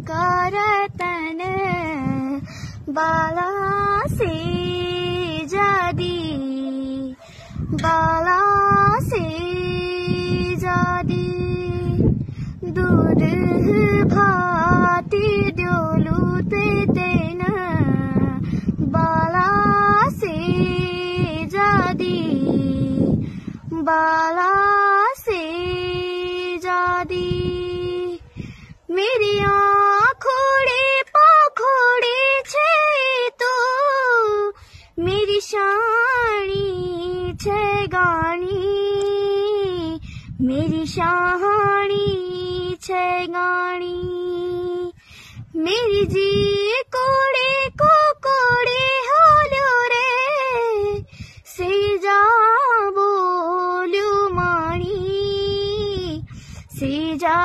करतन बाला से जादी बाला से जादी दूध भाती डोलूते देना बाला से जादी बाला से जादी मेरी आँखोड़े पाखोड़े छे तो मेरी शानी छे गानी मेरी शानी छे गानी मेरी जी कोड़े को कोड़े होलो रे से जा बोलू माणी से जा